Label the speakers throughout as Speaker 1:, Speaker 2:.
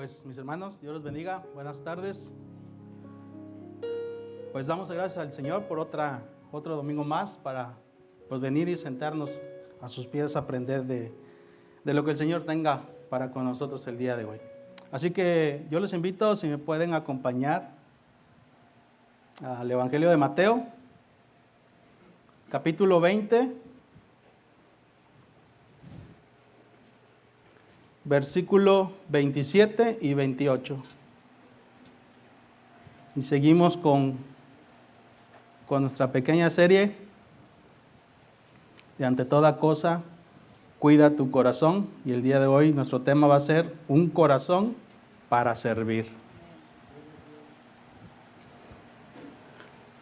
Speaker 1: Pues mis hermanos, Dios los bendiga, buenas tardes. Pues damos gracias al Señor por otro domingo más para pues venir y sentarnos a sus pies a aprender de lo que el Señor tenga para con nosotros el día de hoy. Así que yo les invito, si me pueden acompañar al Evangelio de Mateo, capítulo 20, versículo 27 y 28. Y seguimos con nuestra pequeña serie de Ante toda cosa, cuida tu corazón. Y el día de hoy nuestro tema va a ser un corazón para servir.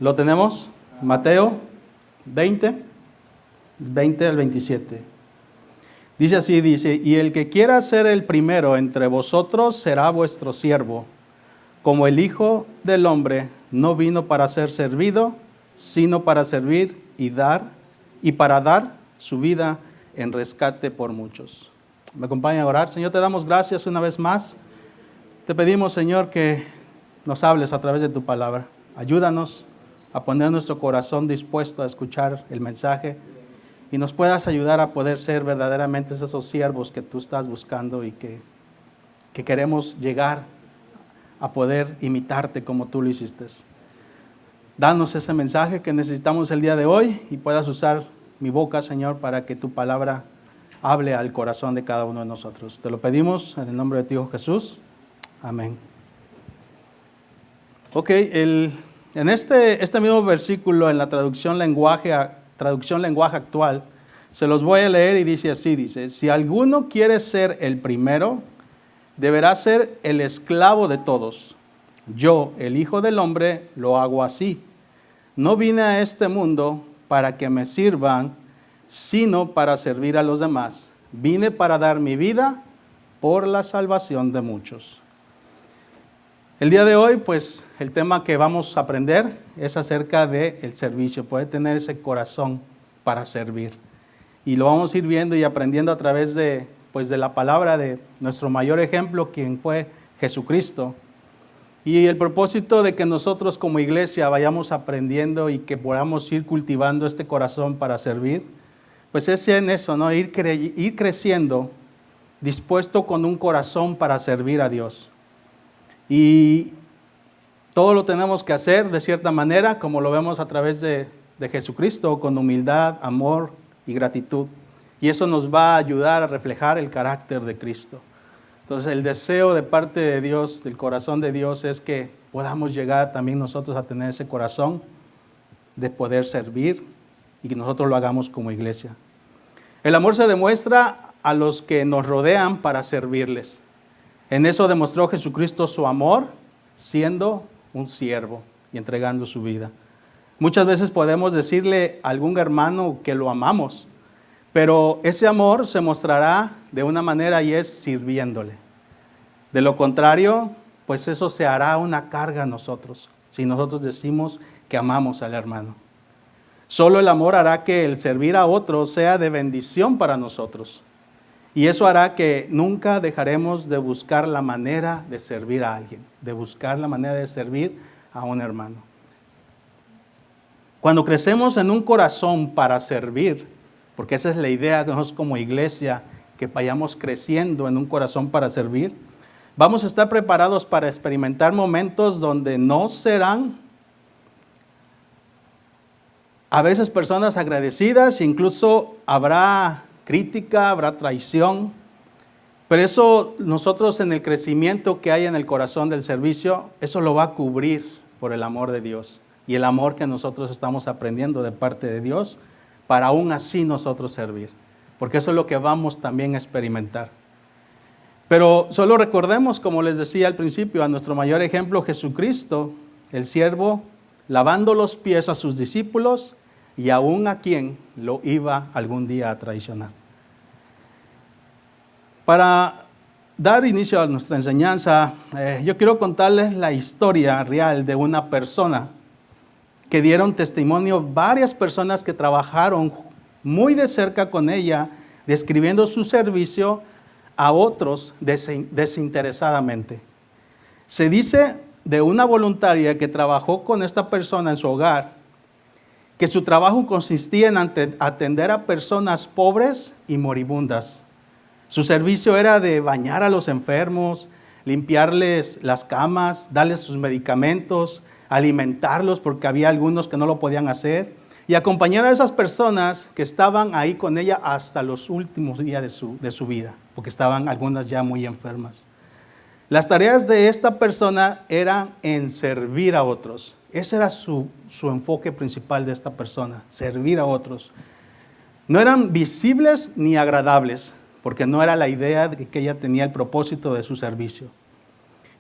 Speaker 1: ¿Lo tenemos? Mateo 20 al 27. Dice así, y el que quiera ser el primero entre vosotros será vuestro siervo, como el Hijo del Hombre no vino para ser servido, sino para servir y para dar su vida en rescate por muchos. ¿Me acompañan a orar? Señor, te damos gracias una vez más. Te pedimos, Señor, que nos hables a través de tu palabra. Ayúdanos a poner nuestro corazón dispuesto a escuchar el mensaje y nos puedas ayudar a poder ser verdaderamente esos siervos que tú estás buscando y que queremos llegar a poder imitarte como tú lo hiciste. Danos ese mensaje que necesitamos el día de hoy y puedas usar mi boca, Señor, para que tu palabra hable al corazón de cada uno de nosotros. Te lo pedimos en el nombre de tu Hijo Jesús. Amén. Ok, en este mismo versículo, en la traducción lenguaje actual, se los voy a leer y dice así, dice, si alguno quiere ser el primero, deberá ser el esclavo de todos. Yo, el Hijo del Hombre, lo hago así. No vine a este mundo para que me sirvan, sino para servir a los demás. Vine para dar mi vida por la salvación de muchos. El día de hoy, pues, el tema que vamos a aprender es acerca del servicio. Puede tener ese corazón para servir. Y lo vamos a ir viendo y aprendiendo a través de la palabra de nuestro mayor ejemplo, quien fue Jesucristo. Y el propósito de que nosotros como iglesia vayamos aprendiendo y que podamos ir cultivando este corazón para servir, pues es en eso, ¿no? Ir creciendo, dispuesto con un corazón para servir a Dios. Y todo lo tenemos que hacer de cierta manera, como lo vemos a través de Jesucristo, con humildad, amor y gratitud. Y eso nos va a ayudar a reflejar el carácter de Cristo. Entonces el deseo de parte de Dios, del corazón de Dios, es que podamos llegar también nosotros a tener ese corazón de poder servir y que nosotros lo hagamos como iglesia. El amor se demuestra a los que nos rodean para servirles. En eso demostró Jesucristo su amor, siendo un siervo y entregando su vida. Muchas veces podemos decirle a algún hermano que lo amamos, pero ese amor se mostrará de una manera y es sirviéndole. De lo contrario, pues eso se hará una carga a nosotros, si nosotros decimos que amamos al hermano. Solo el amor hará que el servir a otros sea de bendición para nosotros. Y eso hará que nunca dejaremos de buscar la manera de servir a alguien, de buscar la manera de servir a un hermano. Cuando crecemos en un corazón para servir, porque esa es la idea de nosotros como iglesia, que vayamos creciendo en un corazón para servir, vamos a estar preparados para experimentar momentos donde no serán a veces personas agradecidas, incluso habrá crítica, habrá traición, pero eso nosotros en el crecimiento que hay en el corazón del servicio, eso lo va a cubrir por el amor de Dios y el amor que nosotros estamos aprendiendo de parte de Dios para aún así nosotros servir, porque eso es lo que vamos también a experimentar. Pero solo recordemos, como les decía al principio, a nuestro mayor ejemplo, Jesucristo, el siervo, lavando los pies a sus discípulos y aún a quien lo iba algún día a traicionar. Para dar inicio a nuestra enseñanza, yo quiero contarles la historia real de una persona que dieron testimonio, varias personas que trabajaron muy de cerca con ella, describiendo su servicio a otros desinteresadamente. Se dice de una voluntaria que trabajó con esta persona en su hogar, que su trabajo consistía en atender a personas pobres y moribundas. Su servicio era de bañar a los enfermos, limpiarles las camas, darles sus medicamentos, alimentarlos porque había algunos que no lo podían hacer, y acompañar a esas personas que estaban ahí con ella hasta los últimos días de su vida, porque estaban algunas ya muy enfermas. Las tareas de esta persona eran en servir a otros. Ese era su enfoque principal de esta persona, servir a otros. No eran visibles ni agradables, porque no era la idea de que ella tenía el propósito de su servicio.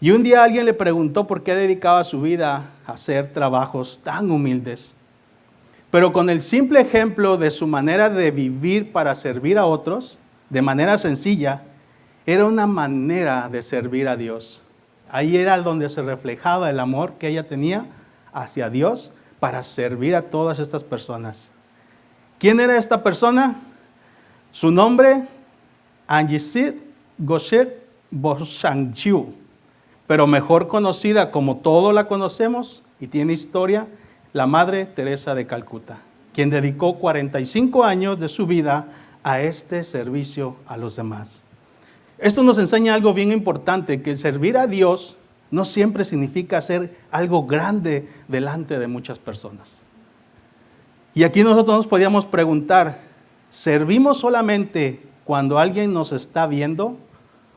Speaker 1: Y un día alguien le preguntó por qué dedicaba su vida a hacer trabajos tan humildes. Pero con el simple ejemplo de su manera de vivir para servir a otros, de manera sencilla, era una manera de servir a Dios. Ahí era donde se reflejaba el amor que ella tenía hacia Dios para servir a todas estas personas. ¿Quién era esta persona? Su nombre, Anjisit Goshet Boshangju, pero mejor conocida como todos la conocemos y tiene historia, la Madre Teresa de Calcuta, quien dedicó 45 años de su vida a este servicio a los demás. Esto nos enseña algo bien importante, que el servir a Dios no siempre significa hacer algo grande delante de muchas personas. Y aquí nosotros nos podíamos preguntar, ¿servimos solamente cuando alguien nos está viendo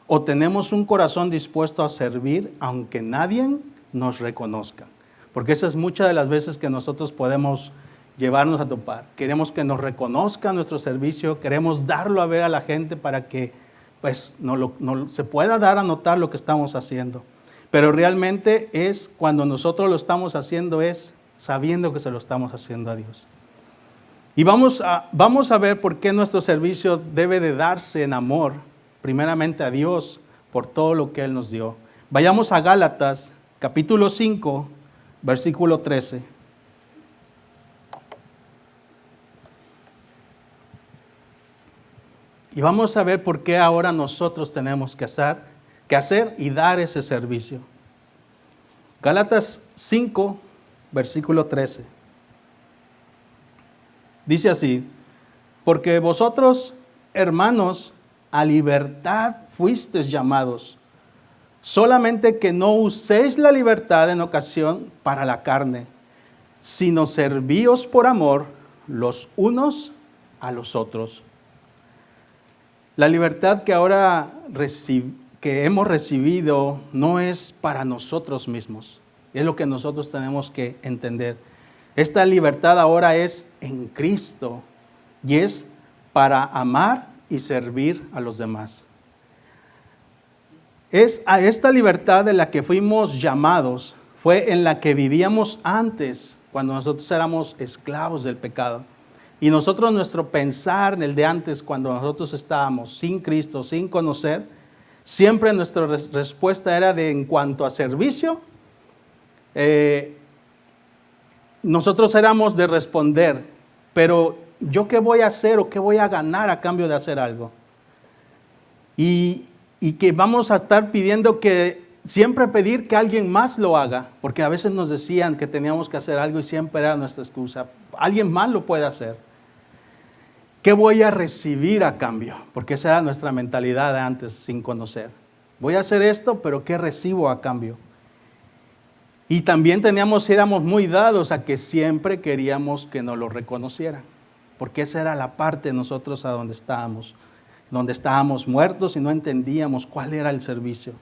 Speaker 1: o tenemos un corazón dispuesto a servir aunque nadie nos reconozca? Porque esa es muchas de las veces que nosotros podemos llevarnos a topar. Queremos que nos reconozca nuestro servicio, queremos darlo a ver a la gente para que pues se pueda dar a notar lo que estamos haciendo. Pero realmente es cuando nosotros lo estamos haciendo, es sabiendo que se lo estamos haciendo a Dios. Y vamos a ver por qué nuestro servicio debe de darse en amor, primeramente a Dios, por todo lo que Él nos dio. Vayamos a Gálatas, capítulo 5, versículo 13. Y vamos a ver por qué ahora nosotros tenemos que hacer y dar ese servicio. Gálatas 5, versículo 13. Dice así, porque vosotros, hermanos, a libertad fuisteis llamados, solamente que no uséis la libertad en ocasión para la carne, sino servíos por amor los unos a los otros. La libertad que ahora que hemos recibido no es para nosotros mismos. Es lo que nosotros tenemos que entender. Esta libertad ahora es en Cristo y es para amar y servir a los demás. Es a esta libertad de la que fuimos llamados, fue en la que vivíamos antes, cuando nosotros éramos esclavos del pecado. Y nosotros, nuestro pensar en el de antes, cuando nosotros estábamos sin Cristo, sin conocer, siempre nuestra respuesta era en cuanto a servicio, nosotros éramos de responder, pero ¿yo qué voy a hacer o qué voy a ganar a cambio de hacer algo? Y que vamos a estar pidiendo siempre pedir que alguien más lo haga, porque a veces nos decían que teníamos que hacer algo y siempre era nuestra excusa. Alguien más lo puede hacer. ¿Qué voy a recibir a cambio? Porque esa era nuestra mentalidad de antes sin conocer. Voy a hacer esto, pero ¿qué recibo a cambio? Y también éramos muy dados a que siempre queríamos que nos lo reconocieran, porque esa era la parte de nosotros a donde estábamos muertos y no entendíamos cuál era el servicio.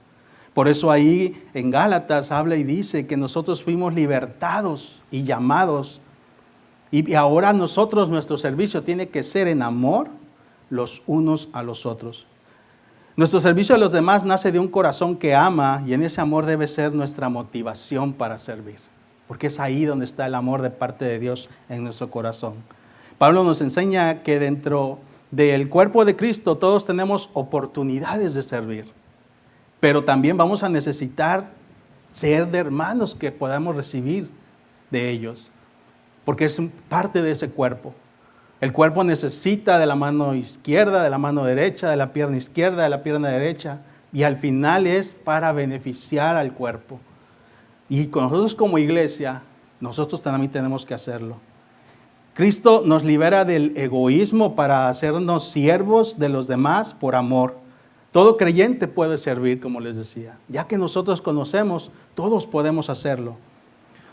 Speaker 1: Por eso ahí en Gálatas habla y dice que nosotros fuimos libertados y llamados. Y ahora nuestro servicio tiene que ser en amor los unos a los otros. Nuestro servicio a los demás nace de un corazón que ama y en ese amor debe ser nuestra motivación para servir. Porque es ahí donde está el amor de parte de Dios en nuestro corazón. Pablo nos enseña que dentro del cuerpo de Cristo todos tenemos oportunidades de servir. Pero también vamos a necesitar ser de hermanos que podamos recibir de ellos. Porque es parte de ese cuerpo. El cuerpo necesita de la mano izquierda, de la mano derecha, de la pierna izquierda, de la pierna derecha. Y al final es para beneficiar al cuerpo. Y con nosotros como iglesia, nosotros también tenemos que hacerlo. Cristo nos libera del egoísmo para hacernos siervos de los demás por amor. Todo creyente puede servir, como les decía. Ya que nosotros conocemos, todos podemos hacerlo.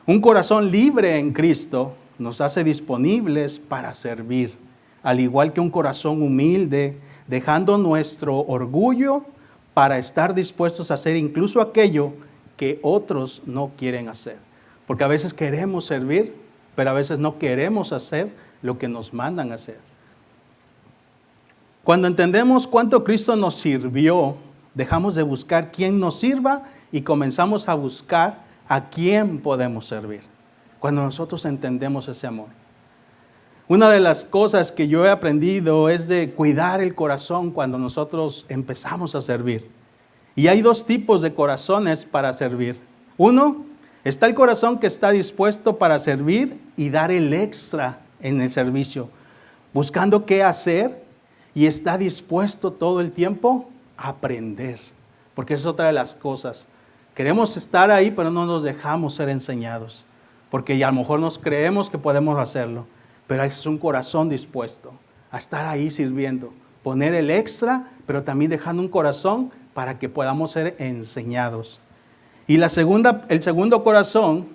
Speaker 1: Un corazón libre en Cristo nos hace disponibles para servir, al igual que un corazón humilde, dejando nuestro orgullo para estar dispuestos a hacer incluso aquello que otros no quieren hacer. Porque a veces queremos servir, pero a veces no queremos hacer lo que nos mandan a hacer. Cuando entendemos cuánto Cristo nos sirvió, dejamos de buscar quién nos sirva y comenzamos a buscar a quién podemos servir. Cuando nosotros entendemos ese amor. Una de las cosas que yo he aprendido es de cuidar el corazón cuando nosotros empezamos a servir. Y hay dos tipos de corazones para servir. Uno, está el corazón que está dispuesto para servir y dar el extra en el servicio, buscando qué hacer y está dispuesto todo el tiempo a aprender. Porque esa es otra de las cosas. Queremos estar ahí, pero no nos dejamos ser enseñados. Porque ya a lo mejor nos creemos que podemos hacerlo, pero ese es un corazón dispuesto a estar ahí sirviendo, poner el extra, pero también dejando un corazón para que podamos ser enseñados. Y el segundo corazón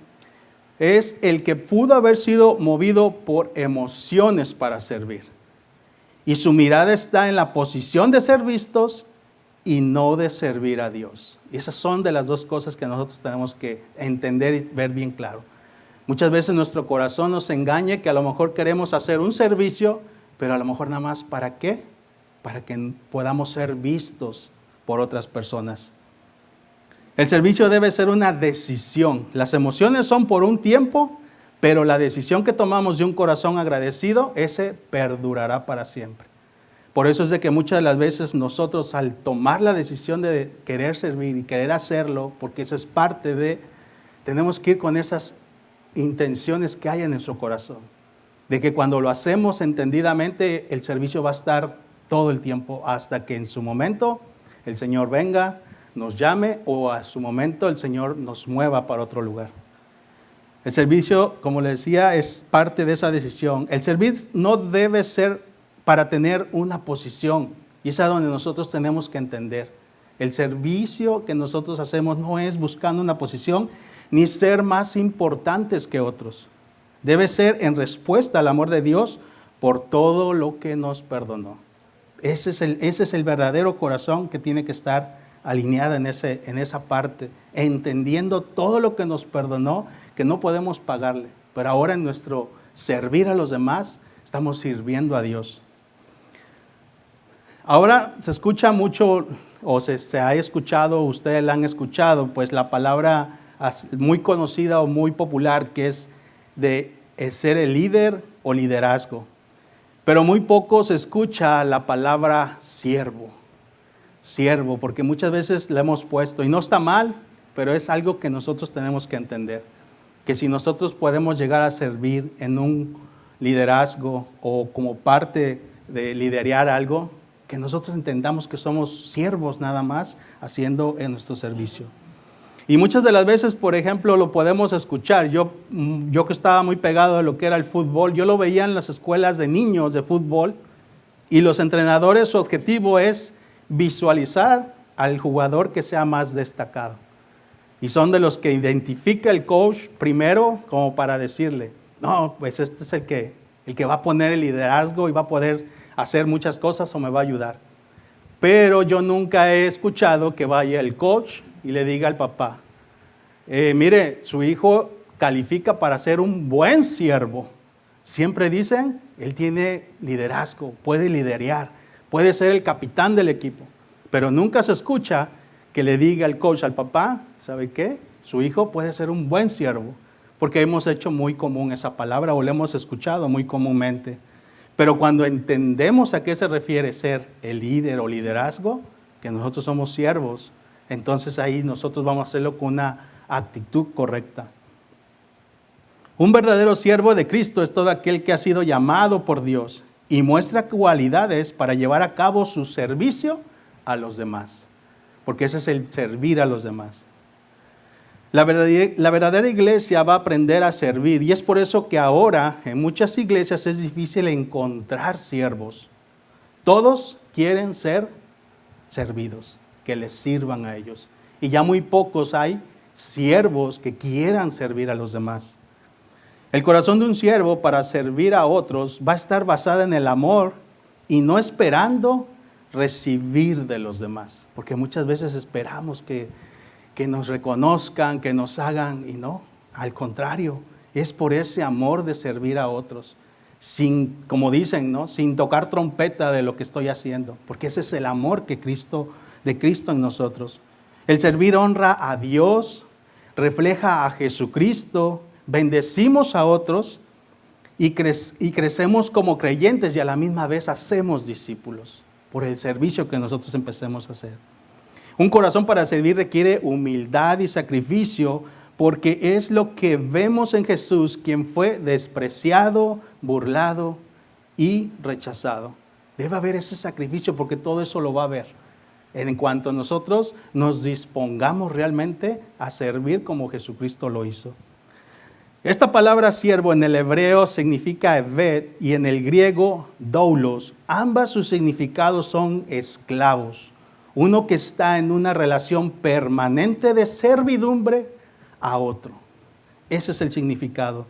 Speaker 1: es el que pudo haber sido movido por emociones para servir. Y su mirada está en la posición de ser vistos y no de servir a Dios. Y esas son de las dos cosas que nosotros tenemos que entender y ver bien claro. Muchas veces nuestro corazón nos engaña que a lo mejor queremos hacer un servicio, pero a lo mejor nada más ¿para qué? Para que podamos ser vistos por otras personas. El servicio debe ser una decisión. Las emociones son por un tiempo, pero la decisión que tomamos de un corazón agradecido, ese perdurará para siempre. Por eso es de que muchas de las veces nosotros al tomar la decisión de querer servir y querer hacerlo, porque esa es parte de, tenemos que ir con esas intenciones que hay en nuestro corazón. De que cuando lo hacemos entendidamente, el servicio va a estar todo el tiempo hasta que en su momento el Señor venga, nos llame o a su momento el Señor nos mueva para otro lugar. El servicio, como le decía, es parte de esa decisión. El servir no debe ser para tener una posición. Y es a donde nosotros tenemos que entender. El servicio que nosotros hacemos no es buscando una posición ni ser más importantes que otros. Debe ser en respuesta al amor de Dios por todo lo que nos perdonó. Ese es el verdadero corazón que tiene que estar alineado en esa parte, entendiendo todo lo que nos perdonó, que no podemos pagarle. Pero ahora en nuestro servir a los demás, estamos sirviendo a Dios. Ahora se escucha mucho, o se ha escuchado, ustedes la han escuchado, pues la palabra muy conocida o muy popular que es de ser el líder o liderazgo. Pero muy poco se escucha la palabra siervo. Siervo, porque muchas veces la hemos puesto, y no está mal, pero es algo que nosotros tenemos que entender. Que si nosotros podemos llegar a servir en un liderazgo o como parte de liderar algo, que nosotros entendamos que somos siervos nada más haciendo en nuestro servicio. Y muchas de las veces, por ejemplo, lo podemos escuchar. Yo que estaba muy pegado a lo que era el fútbol, yo lo veía en las escuelas de niños de fútbol y los entrenadores, su objetivo es visualizar al jugador que sea más destacado. Y son de los que identifica el coach primero como para decirle, no, pues este es el que va a poner el liderazgo y va a poder hacer muchas cosas o me va a ayudar. Pero yo nunca he escuchado que vaya el coach y le diga al papá, mire, su hijo califica para ser un buen siervo. Siempre dicen, él tiene liderazgo, puede liderear, puede ser el capitán del equipo. Pero nunca se escucha que le diga el coach al papá, ¿sabe qué? Su hijo puede ser un buen siervo. Porque hemos hecho muy común esa palabra o la hemos escuchado muy comúnmente. Pero cuando entendemos a qué se refiere ser el líder o liderazgo, que nosotros somos siervos, entonces ahí nosotros vamos a hacerlo con una actitud correcta. Un verdadero siervo de Cristo es todo aquel que ha sido llamado por Dios y muestra cualidades para llevar a cabo su servicio a los demás. Porque ese es el servir a los demás. La verdadera iglesia va a aprender a servir y es por eso que ahora en muchas iglesias es difícil encontrar siervos. Todos quieren ser servidos, que les sirvan a ellos. Y ya muy pocos hay siervos que quieran servir a los demás. El corazón de un siervo para servir a otros va a estar basado en el amor y no esperando recibir de los demás. Porque muchas veces esperamos que nos reconozcan, que nos hagan, y no, al contrario, es por ese amor de servir a otros, sin, como dicen, ¿no?, sin tocar trompeta de lo que estoy haciendo, porque ese es el amor de Cristo en nosotros. El servir honra a Dios, refleja a Jesucristo, bendecimos a otros y crecemos como creyentes y a la misma vez hacemos discípulos por el servicio que nosotros empecemos a hacer. Un corazón para servir requiere humildad y sacrificio porque es lo que vemos en Jesús, quien fue despreciado, burlado y rechazado. Debe haber ese sacrificio porque todo eso lo va a haber en cuanto nosotros nos dispongamos realmente a servir como Jesucristo lo hizo. Esta palabra siervo en el hebreo significa eved y en el griego doulos. Ambas sus significados son esclavos. Uno que está en una relación permanente de servidumbre a otro. Ese es el significado.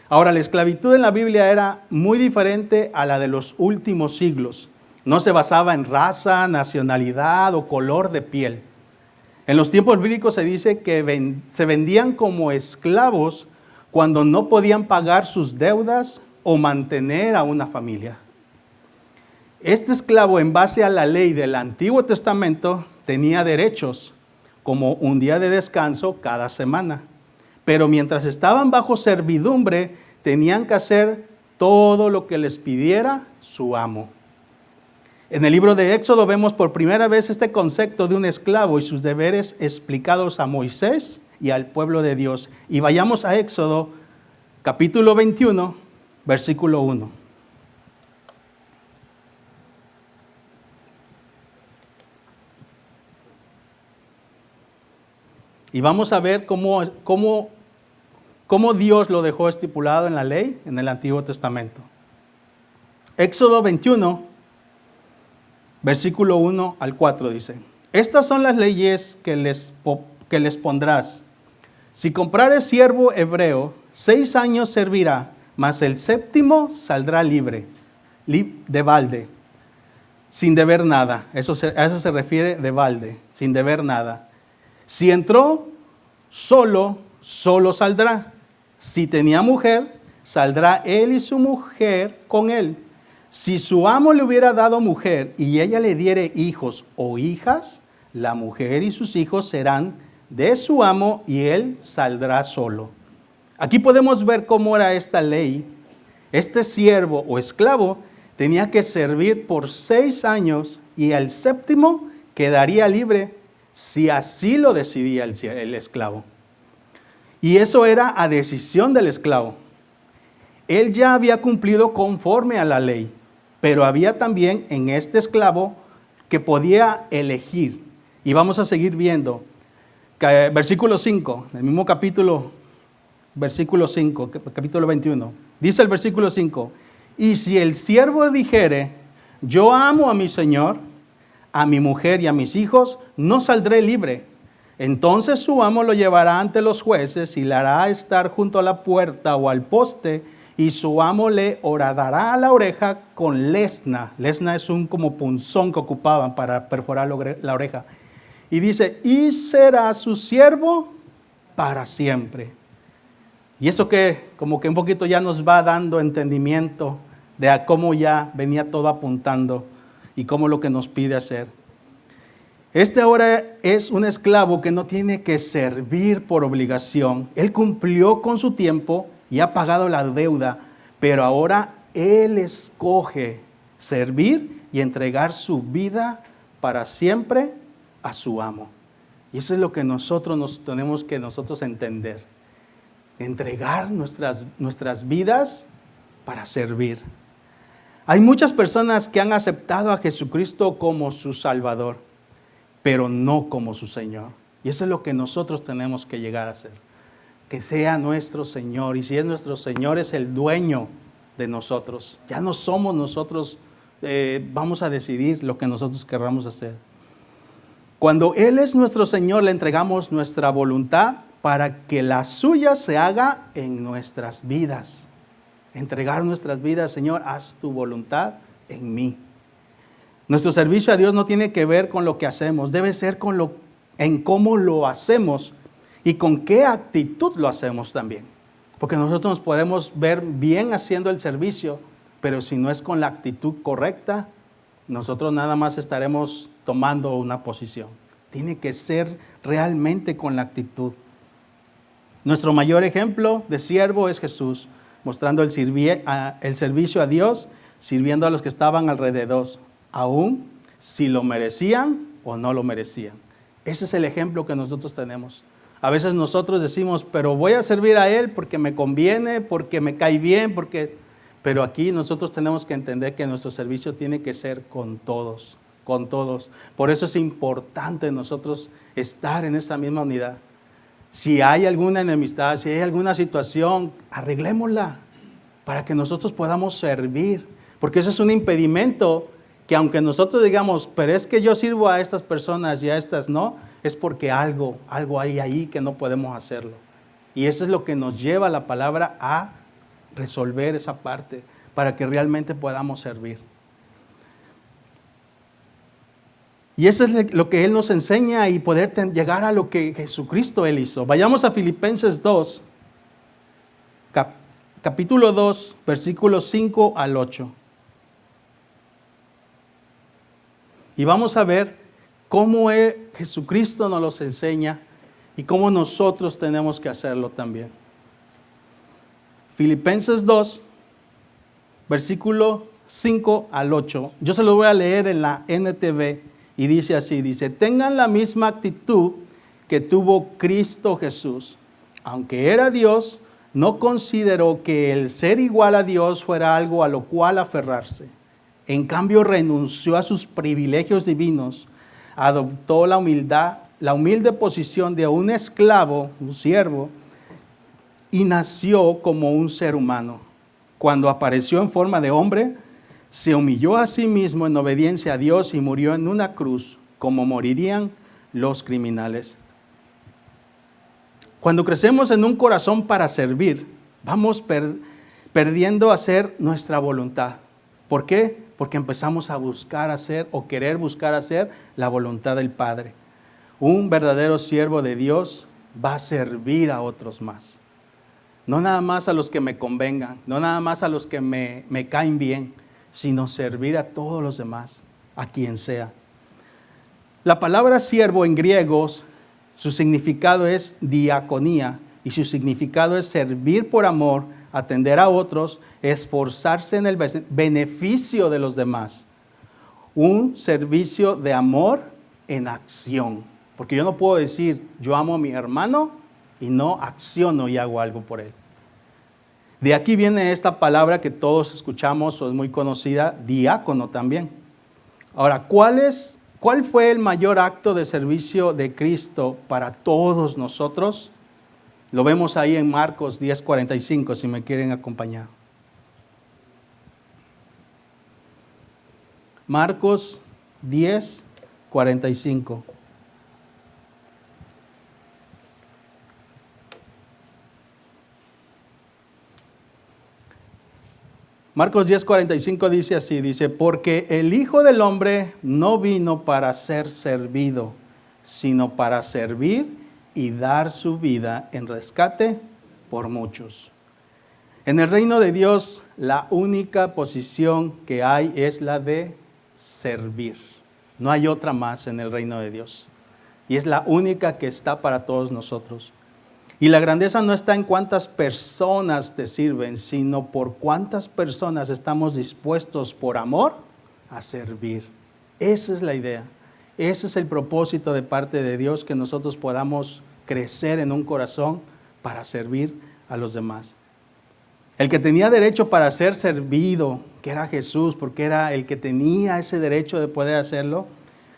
Speaker 1: Ahora, la esclavitud en la Biblia era muy diferente a la de los últimos siglos. No se basaba en raza, nacionalidad o color de piel. En los tiempos bíblicos se dice que se vendían como esclavos cuando no podían pagar sus deudas o mantener a una familia. Este esclavo, en base a la ley del Antiguo Testamento, tenía derechos, como un día de descanso cada semana. Pero mientras estaban bajo servidumbre, tenían que hacer todo lo que les pidiera su amo. En el libro de Éxodo vemos por primera vez este concepto de un esclavo y sus deberes explicados a Moisés y al pueblo de Dios. Y vayamos a Éxodo, capítulo 21, versículo 1. Y vamos a ver cómo Dios lo dejó estipulado en la ley, en el Antiguo Testamento. Éxodo 21, versículo 1 al 4 dice: Estas son las leyes que les pondrás. Si comprares siervo hebreo, 6 años servirá, mas el 7º saldrá libre, de balde, sin deber nada. A eso se refiere de balde, sin deber nada. Si entró solo saldrá. Si tenía mujer, saldrá él y su mujer con él. Si su amo le hubiera dado mujer y ella le diere hijos o hijas, la mujer y sus hijos serán de su amo y él saldrá solo. Aquí podemos ver cómo era esta ley. Este siervo o esclavo tenía que servir por 6 años y al 7º quedaría libre si así lo decidía el esclavo. Y eso era a decisión del esclavo. Él ya había cumplido conforme a la ley, pero había también en este esclavo que podía elegir. Y vamos a seguir viendo. Versículo 5, el mismo capítulo, versículo 5, capítulo 21. Dice el versículo 5, y si el siervo dijere, yo amo a mi señor, a mi mujer y a mis hijos, no saldré libre. Entonces su amo lo llevará ante los jueces y le hará estar junto a la puerta o al poste, y su amo le horadará a la oreja con lesna. Lesna es un como punzón que ocupaban para perforar la oreja. Y dice, y será su siervo para siempre. Y eso que como que un poquito ya nos va dando entendimiento de a cómo ya venía todo apuntando y cómo lo que nos pide hacer. Este ahora es un esclavo que no tiene que servir por obligación. Él cumplió con su tiempo y ha pagado la deuda, pero ahora él escoge servir y entregar su vida para siempre a su amo. Y eso es lo que nosotros tenemos que entender. entregar nuestras vidas para servir. Hay muchas personas que han aceptado a Jesucristo como su Salvador, pero no como su Señor. Y eso es lo que nosotros tenemos que llegar a ser. Que sea nuestro Señor. Y si es nuestro Señor, es el dueño de nosotros. Ya no somos nosotros, vamos a decidir lo que nosotros querramos hacer. Cuando Él es nuestro Señor, le entregamos nuestra voluntad para que la suya se haga en nuestras vidas. Entregar nuestras vidas, Señor, haz tu voluntad en mí. Nuestro servicio a Dios no tiene que ver con lo que hacemos, debe ser en cómo lo hacemos y con qué actitud lo hacemos también. Porque nosotros nos podemos ver bien haciendo el servicio, pero si no es con la actitud correcta, nosotros nada más estaremos tomando una posición. Tiene que ser realmente con la actitud. Nuestro mayor ejemplo de siervo es Jesús, mostrando el servicio a Dios, sirviendo a los que estaban alrededor, aun si lo merecían o no lo merecían. Ese es el ejemplo que nosotros tenemos. A veces nosotros decimos, pero voy a servir a Él porque me conviene, porque me cae bien, pero aquí nosotros tenemos que entender que nuestro servicio tiene que ser con todos, con todos. Por eso es importante nosotros estar en esta misma unidad. Si hay alguna enemistad, si hay alguna situación, arreglémosla para que nosotros podamos servir. Porque eso es un impedimento que aunque nosotros digamos, pero es que yo sirvo a estas personas y a estas no, es porque algo hay ahí que no podemos hacerlo. Y eso es lo que nos lleva la palabra a resolver esa parte para que realmente podamos servir. Y eso es lo que Él nos enseña y poder llegar a lo que Jesucristo Él hizo. Vayamos a Filipenses 2, capítulo 2, versículos 5 al 8. Y vamos a ver cómo Jesucristo nos los enseña y cómo nosotros tenemos que hacerlo también. Filipenses 2, versículo 5 al 8. Yo se lo voy a leer en la NTV. Y dice así, tengan la misma actitud que tuvo Cristo Jesús. Aunque era Dios, no consideró que el ser igual a Dios fuera algo a lo cual aferrarse. En cambio, renunció a sus privilegios divinos, adoptó la humilde posición de un esclavo, un siervo, y nació como un ser humano. Cuando apareció en forma de hombre, se humilló a sí mismo en obediencia a Dios y murió en una cruz, como morirían los criminales. Cuando crecemos en un corazón para servir, vamos perdiendo hacer nuestra voluntad. ¿Por qué? Porque empezamos a buscar hacer o querer buscar hacer la voluntad del Padre. Un verdadero siervo de Dios va a servir a otros más. No nada más a los que me convengan, no nada más a los que me caen bien, sino servir a todos los demás, a quien sea. La palabra siervo en griego, su significado es diaconía, y su significado es servir por amor, atender a otros, esforzarse en el beneficio de los demás. Un servicio de amor en acción. Porque yo no puedo decir, yo amo a mi hermano y no acciono y hago algo por él. De aquí viene esta palabra que todos escuchamos, o es muy conocida, diácono también. Ahora, ¿cuál fue el mayor acto de servicio de Cristo para todos nosotros? Lo vemos ahí en Marcos 10:45, si me quieren acompañar. Marcos 10:45. Marcos 10:45 dice así, porque el Hijo del Hombre no vino para ser servido, sino para servir y dar su vida en rescate por muchos. En el reino de Dios, la única posición que hay es la de servir. No hay otra más en el reino de Dios. Y es la única que está para todos nosotros. Y la grandeza no está en cuántas personas te sirven, sino por cuántas personas estamos dispuestos por amor a servir. Esa es la idea. Ese es el propósito de parte de Dios, que nosotros podamos crecer en un corazón para servir a los demás. El que tenía derecho para ser servido, que era Jesús, porque era el que tenía ese derecho de poder hacerlo,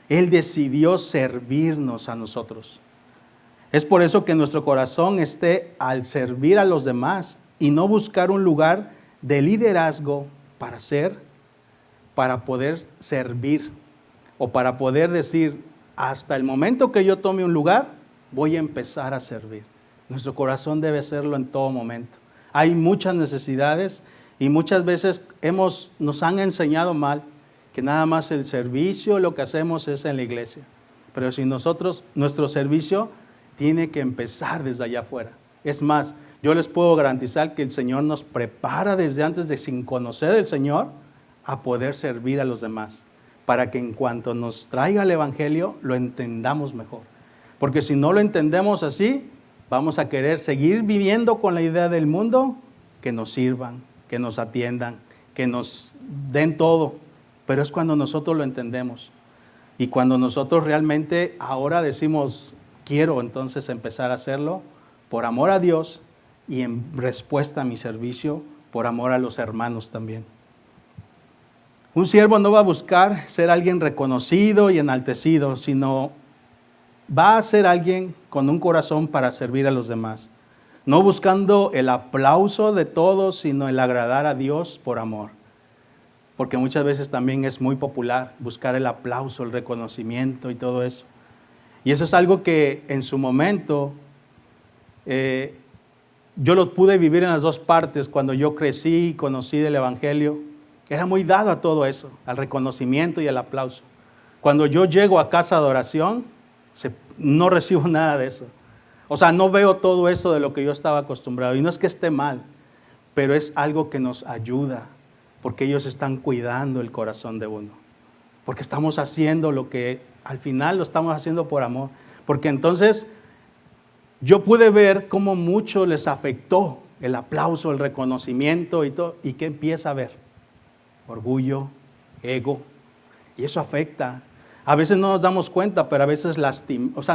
Speaker 1: Él decidió servirnos a nosotros. Es por eso que nuestro corazón esté al servir a los demás y no buscar un lugar de liderazgo para poder servir o para poder decir, hasta el momento que yo tome un lugar, voy a empezar a servir. Nuestro corazón debe serlo en todo momento. Hay muchas necesidades y muchas veces nos han enseñado mal que nada más el servicio, lo que hacemos es en la iglesia. Pero si nuestro servicio tiene que empezar desde allá afuera. Es más, yo les puedo garantizar que el Señor nos prepara desde antes de sin conocer al Señor a poder servir a los demás, para que en cuanto nos traiga el Evangelio lo entendamos mejor. Porque si no lo entendemos así, vamos a querer seguir viviendo con la idea del mundo, que nos sirvan, que nos atiendan, que nos den todo. Pero es cuando nosotros lo entendemos. Y cuando nosotros realmente ahora decimos, quiero entonces empezar a hacerlo por amor a Dios y en respuesta a mi servicio, por amor a los hermanos también. Un siervo no va a buscar ser alguien reconocido y enaltecido, sino va a ser alguien con un corazón para servir a los demás. No buscando el aplauso de todos, sino el agradar a Dios por amor. Porque muchas veces también es muy popular buscar el aplauso, el reconocimiento y todo eso. Y eso es algo que en su momento yo lo pude vivir en las dos partes. Cuando yo crecí y conocí del Evangelio, era muy dado a todo eso, al reconocimiento y al aplauso. Cuando yo llego a casa de oración, no recibo nada de eso. O sea, no veo todo eso de lo que yo estaba acostumbrado. Y no es que esté mal, pero es algo que nos ayuda, porque ellos están cuidando el corazón de uno. Porque estamos haciendo lo que al final lo estamos haciendo por amor. Porque entonces yo pude ver cómo mucho les afectó el aplauso, el reconocimiento y todo. ¿Y qué empieza a ver? Orgullo, ego. Y eso afecta. A veces no nos damos cuenta, pero a veces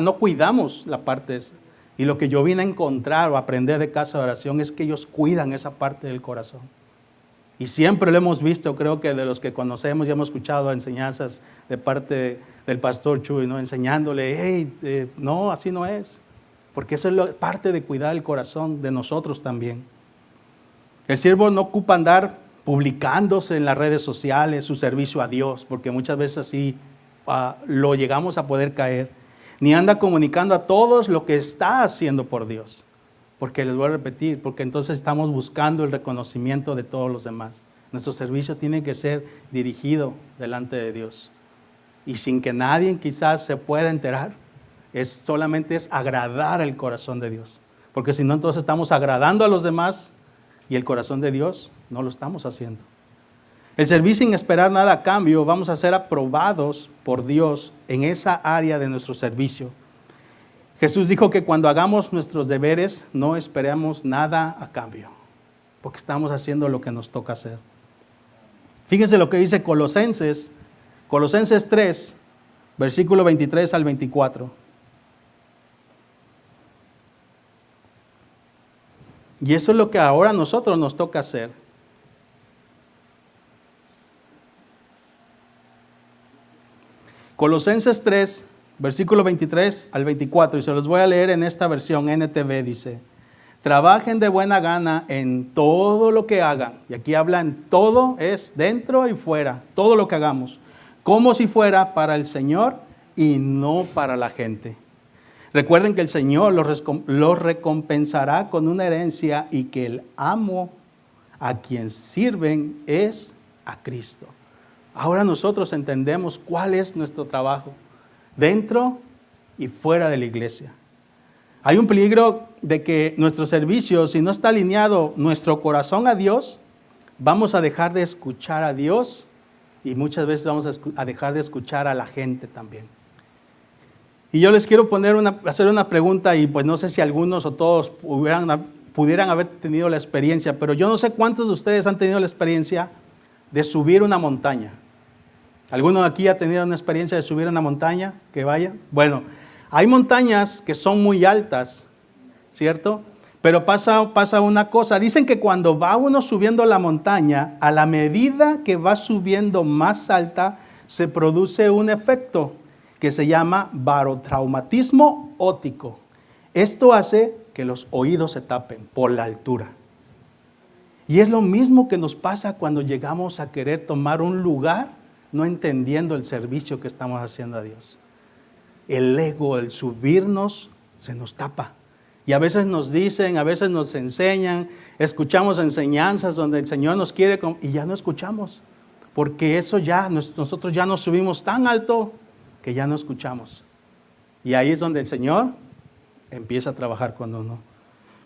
Speaker 1: no cuidamos la parte esa. Y lo que yo vine a encontrar o aprender de casa de oración es que ellos cuidan esa parte del corazón. Y siempre lo hemos visto, creo que de los que conocemos y hemos escuchado enseñanzas de parte del pastor Chuy, ¿no? Enseñándole, hey, no, así no es. Porque eso es parte de cuidar el corazón de nosotros también. El siervo no ocupa andar publicándose en las redes sociales su servicio a Dios, porque muchas veces así lo llegamos a poder caer. Ni anda comunicando a todos lo que está haciendo por Dios. Porque les voy a repetir, porque entonces estamos buscando el reconocimiento de todos los demás. Nuestro servicio tiene que ser dirigido delante de Dios. Y sin que nadie quizás se pueda enterar, solamente es agradar el corazón de Dios. Porque si no, entonces estamos agradando a los demás y el corazón de Dios no lo estamos haciendo. El servir sin esperar nada a cambio, vamos a ser aprobados por Dios en esa área de nuestro servicio. Jesús dijo que cuando hagamos nuestros deberes no esperemos nada a cambio, porque estamos haciendo lo que nos toca hacer. Fíjense lo que dice Colosenses 3, versículo 23 al 24. Y eso es lo que ahora a nosotros nos toca hacer. Colosenses 3, versículo 23 al 24, y se los voy a leer en esta versión NTV, dice: trabajen de buena gana en todo lo que hagan. Y aquí habla en todo, es dentro y fuera, todo lo que hagamos, como si fuera para el Señor y no para la gente. Recuerden que el Señor los recompensará con una herencia y que el amo a quien sirven es a Cristo. Ahora nosotros entendemos cuál es nuestro trabajo, dentro y fuera de la iglesia. Hay un peligro de que nuestro servicio, si no está alineado nuestro corazón a Dios, vamos a dejar de escuchar a Dios y muchas veces vamos a dejar de escuchar a la gente también. Y yo les quiero hacer una pregunta, y pues no sé si algunos o todos pudieran haber tenido la experiencia, pero yo no sé cuántos de ustedes han tenido la experiencia de subir una montaña. ¿Alguno de aquí ha tenido una experiencia de subir una montaña? Que vaya. Bueno, hay montañas que son muy altas, ¿cierto? Pero pasa una cosa. Dicen que cuando va uno subiendo la montaña, a la medida que va subiendo más alta, se produce un efecto que se llama barotraumatismo óptico. Esto hace que los oídos se tapen por la altura. Y es lo mismo que nos pasa cuando llegamos a querer tomar un lugar, no entendiendo el servicio que estamos haciendo a Dios. El ego, el subirnos, se nos tapa. Y a veces nos dicen, a veces nos enseñan, escuchamos enseñanzas donde el Señor nos quiere y ya no escuchamos. Porque eso ya, nosotros ya nos subimos tan alto que ya no escuchamos. Y ahí es donde el Señor empieza a trabajar con uno.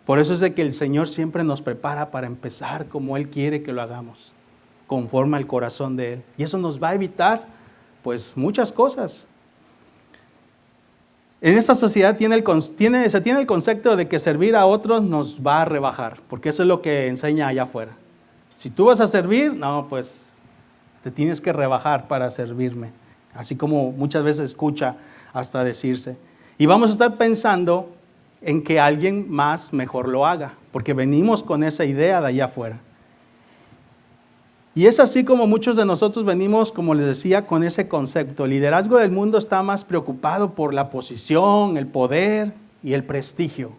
Speaker 1: Por eso es de que el Señor siempre nos prepara para empezar como Él quiere que lo hagamos, conforme al corazón de Él. Y eso nos va a evitar, pues, muchas cosas. En esta sociedad se tiene el concepto de que servir a otros nos va a rebajar, porque eso es lo que enseña allá afuera. Si tú vas a servir, no, pues te tienes que rebajar para servirme. Así como muchas veces escucha hasta decirse. Y vamos a estar pensando en que alguien más mejor lo haga, porque venimos con esa idea de allá afuera. Y es así como muchos de nosotros venimos, como les decía, con ese concepto. El liderazgo del mundo está más preocupado por la posición, el poder y el prestigio.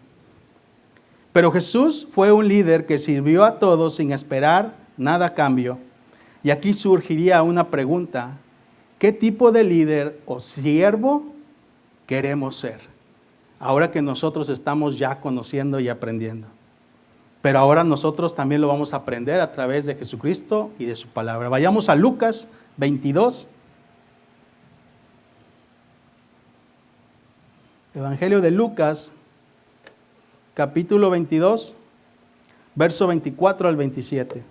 Speaker 1: Pero Jesús fue un líder que sirvió a todos sin esperar nada a cambio. Y aquí surgiría una pregunta: ¿qué tipo de líder o siervo queremos ser? Ahora que nosotros estamos ya conociendo y aprendiendo. Pero ahora nosotros también lo vamos a aprender a través de Jesucristo y de su palabra. Vayamos a Lucas 22. Evangelio de Lucas, capítulo 22, verso 24 al 27.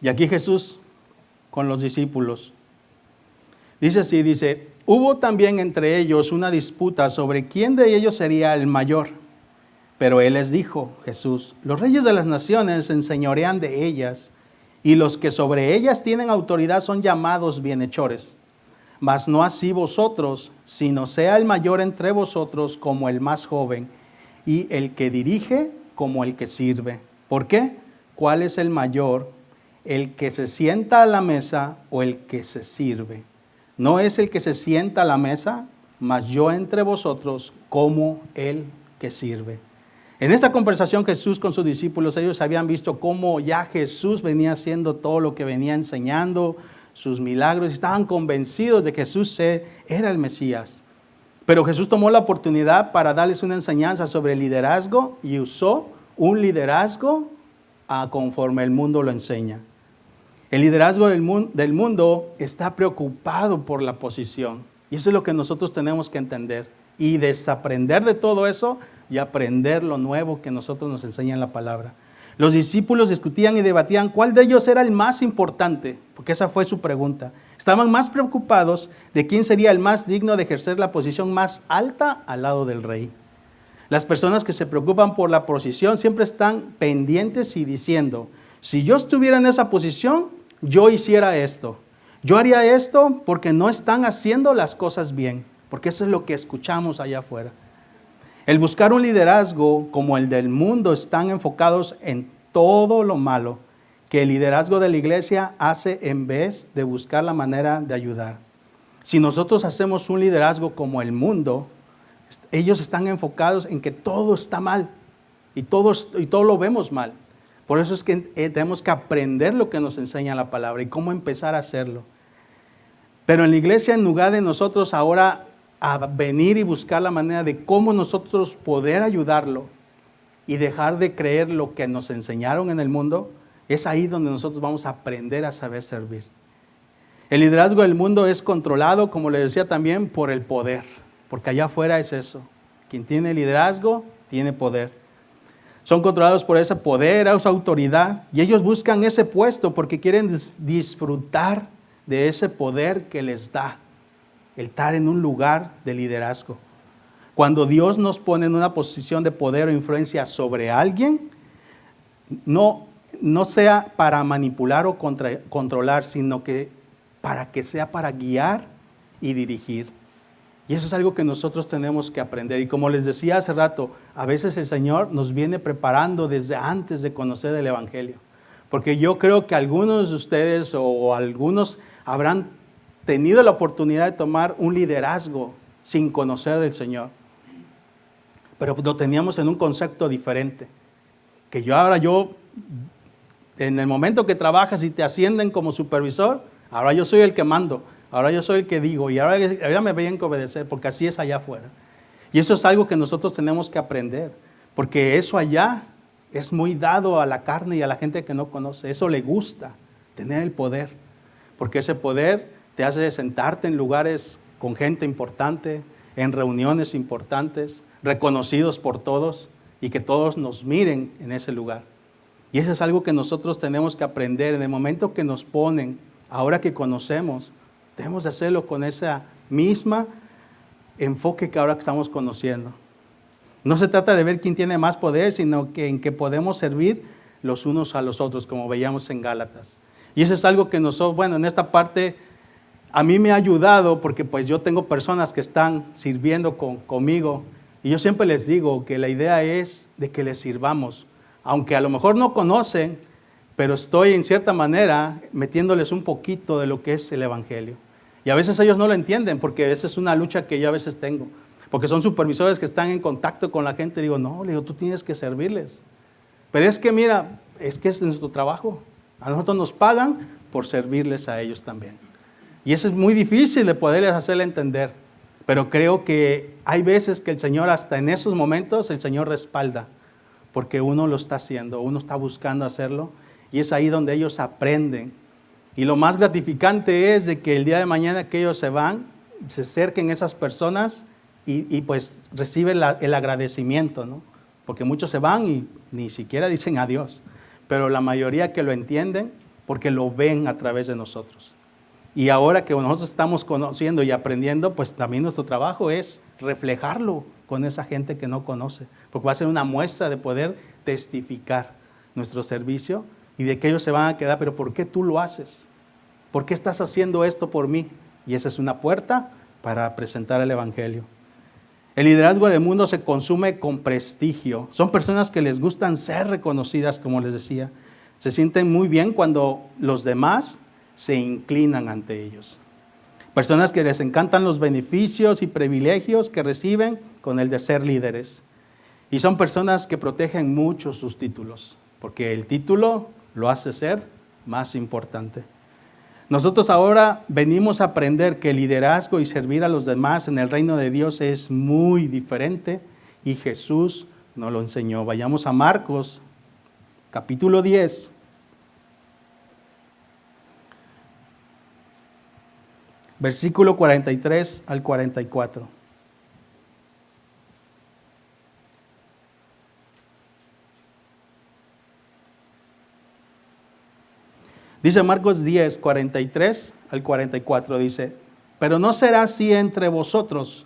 Speaker 1: Y aquí Jesús con los discípulos. Dice así, hubo también entre ellos una disputa sobre quién de ellos sería el mayor. Pero él les dijo, Jesús, los reyes de las naciones se enseñorean de ellas, y los que sobre ellas tienen autoridad son llamados bienhechores. Mas no así vosotros, sino sea el mayor entre vosotros como el más joven, y el que dirige como el que sirve. ¿Por qué? ¿Cuál es el mayor? ¿El que se sienta a la mesa o el que se sirve? No es el que se sienta a la mesa, mas yo entre vosotros como el que sirve. En esta conversación Jesús con sus discípulos, ellos habían visto cómo ya Jesús venía haciendo todo lo que venía enseñando, sus milagros, y estaban convencidos de que Jesús era el Mesías. Pero Jesús tomó la oportunidad para darles una enseñanza sobre el liderazgo y usó un liderazgo conforme el mundo lo enseña. El liderazgo del mundo está preocupado por la posición. Y eso es lo que nosotros tenemos que entender. Y desaprender de todo eso y aprender lo nuevo que nosotros nos enseña en la palabra. Los discípulos discutían y debatían cuál de ellos era el más importante, porque esa fue su pregunta. Estaban más preocupados de quién sería el más digno de ejercer la posición más alta al lado del rey. Las personas que se preocupan por la posición siempre están pendientes y diciendo, si yo estuviera en esa posición, yo hiciera esto. Yo haría esto porque no están haciendo las cosas bien, porque eso es lo que escuchamos allá afuera. El buscar un liderazgo como el del mundo están enfocados en todo lo malo que el liderazgo de la iglesia hace en vez de buscar la manera de ayudar. Si nosotros hacemos un liderazgo como el mundo, ellos están enfocados en que todo está mal y todo lo vemos mal. Por eso es que tenemos que aprender lo que nos enseña la palabra y cómo empezar a hacerlo. Pero en la iglesia, en lugar de nosotros ahora a venir y buscar la manera de cómo nosotros poder ayudarlo y dejar de creer lo que nos enseñaron en el mundo, es ahí donde nosotros vamos a aprender a saber servir. El liderazgo del mundo es controlado, como les decía también, por el poder, porque allá afuera es eso. Quien tiene liderazgo, tiene poder. Son controlados por ese poder, esa autoridad, y ellos buscan ese puesto porque quieren disfrutar de ese poder que les da el estar en un lugar de liderazgo. Cuando Dios nos pone en una posición de poder o influencia sobre alguien, no sea para manipular o controlar, sino que sea para guiar y dirigir. Y eso es algo que nosotros tenemos que aprender. Y como les decía hace rato, a veces el Señor nos viene preparando desde antes de conocer el Evangelio. Porque yo creo que algunos de ustedes o algunos habrán tenido la oportunidad de tomar un liderazgo sin conocer del Señor. Pero lo teníamos en un concepto diferente. Que yo, en el momento que trabajas y te ascienden como supervisor, ahora yo soy el que mando. Ahora yo soy el que digo y ahora me vayan que obedecer porque así es allá afuera. Y eso es algo que nosotros tenemos que aprender, porque eso allá es muy dado a la carne y a la gente que no conoce. Eso le gusta, tener el poder, porque ese poder te hace sentarte en lugares con gente importante, en reuniones importantes, reconocidos por todos y que todos nos miren en ese lugar. Y eso es algo que nosotros tenemos que aprender. En el momento que nos ponen, ahora que conocemos, debemos de hacerlo con esa misma enfoque que ahora que estamos conociendo. No se trata de ver quién tiene más poder, sino que en que podemos servir los unos a los otros, como veíamos en Gálatas. Y eso es algo que nosotros, bueno, en esta parte a mí me ha ayudado porque pues yo tengo personas que están sirviendo conmigo y yo siempre les digo que la idea es de que les sirvamos, aunque a lo mejor no conocen, pero estoy en cierta manera metiéndoles un poquito de lo que es el Evangelio. Y a veces ellos no lo entienden porque esa es una lucha que yo a veces tengo. Porque son supervisores que están en contacto con la gente. Digo, no, tú tienes que servirles. Pero es que mira, es que es nuestro trabajo. A nosotros nos pagan por servirles a ellos también. Y eso es muy difícil de poderles hacerle entender. Pero creo que hay veces que el Señor, hasta en esos momentos, el Señor respalda. Porque uno lo está haciendo, uno está buscando hacerlo. Y es ahí donde ellos aprenden. Y lo más gratificante es de que el día de mañana que ellos se van, se acerquen esas personas y pues reciben el agradecimiento, ¿no? Porque muchos se van y ni siquiera dicen adiós, pero la mayoría que lo entienden porque lo ven a través de nosotros. Y ahora que nosotros estamos conociendo y aprendiendo, pues también nuestro trabajo es reflejarlo con esa gente que no conoce, porque va a ser una muestra de poder testificar nuestro servicio y de que ellos se van a quedar, pero ¿por qué tú lo haces? ¿Por qué estás haciendo esto por mí? Y esa es una puerta para presentar el Evangelio. El liderazgo del mundo se consume con prestigio. Son personas que les gustan ser reconocidas, como les decía. Se sienten muy bien cuando los demás se inclinan ante ellos. Personas que les encantan los beneficios y privilegios que reciben con el de ser líderes. Y son personas que protegen mucho sus títulos, porque el título lo hace ser más importante. Nosotros ahora venimos a aprender que el liderazgo y servir a los demás en el reino de Dios es muy diferente y Jesús nos lo enseñó. Vayamos a Marcos, capítulo 10. Versículo 43 al 44. Dice Marcos 10, 43 al 44, dice, pero no será así entre vosotros,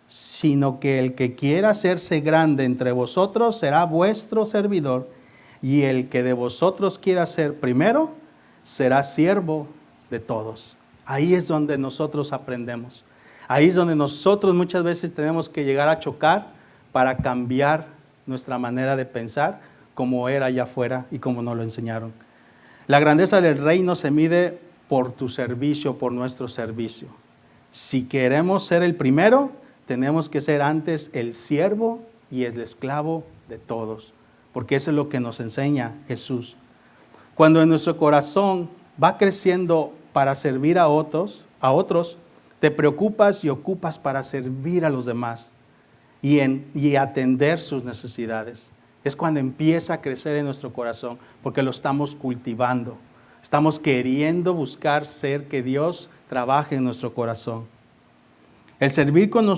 Speaker 1: sino que el que quiera hacerse grande entre vosotros será vuestro servidor, y el que de vosotros quiera ser primero, será siervo de todos. Ahí es donde nosotros aprendemos. Ahí es donde nosotros muchas veces tenemos que llegar a chocar para cambiar nuestra manera de pensar, como era allá afuera y como nos lo enseñaron. La grandeza del reino se mide por tu servicio, por nuestro servicio. Si queremos ser el primero, tenemos que ser antes el siervo y el esclavo de todos, porque eso es lo que nos enseña Jesús. Cuando en nuestro corazón va creciendo para servir a otros, te preocupas y ocupas para servir a los demás y atender sus necesidades. Es cuando empieza a crecer en nuestro corazón, porque lo estamos cultivando. Estamos queriendo buscar ser que Dios trabaje en nuestro corazón. El servir con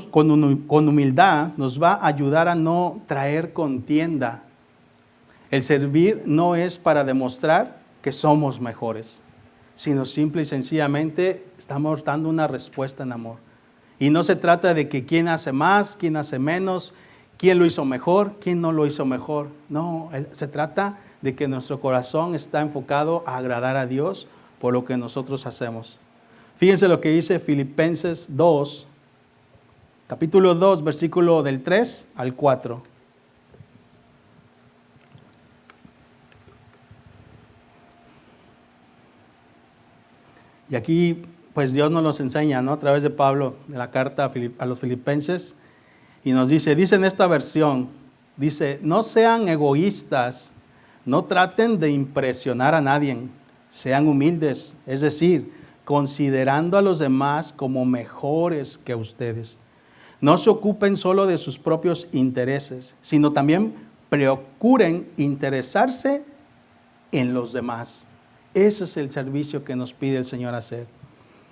Speaker 1: humildad nos va a ayudar a no traer contienda. El servir no es para demostrar que somos mejores, sino simple y sencillamente estamos dando una respuesta en amor. Y no se trata de que quién hace más, quién hace menos, quién lo hizo mejor, quién no lo hizo mejor. No, se trata de que nuestro corazón está enfocado a agradar a Dios por lo que nosotros hacemos. Fíjense lo que dice Filipenses 2, capítulo 2, versículo del 3 al 4. Y aquí, pues Dios nos los enseña, ¿no? A través de Pablo, de la carta a los Filipenses, y nos dice en esta versión, dice, no sean egoístas, no traten de impresionar a nadie, sean humildes, es decir, considerando a los demás como mejores que ustedes. No se ocupen solo de sus propios intereses, sino también procuren interesarse en los demás. Ese es el servicio que nos pide el Señor hacer.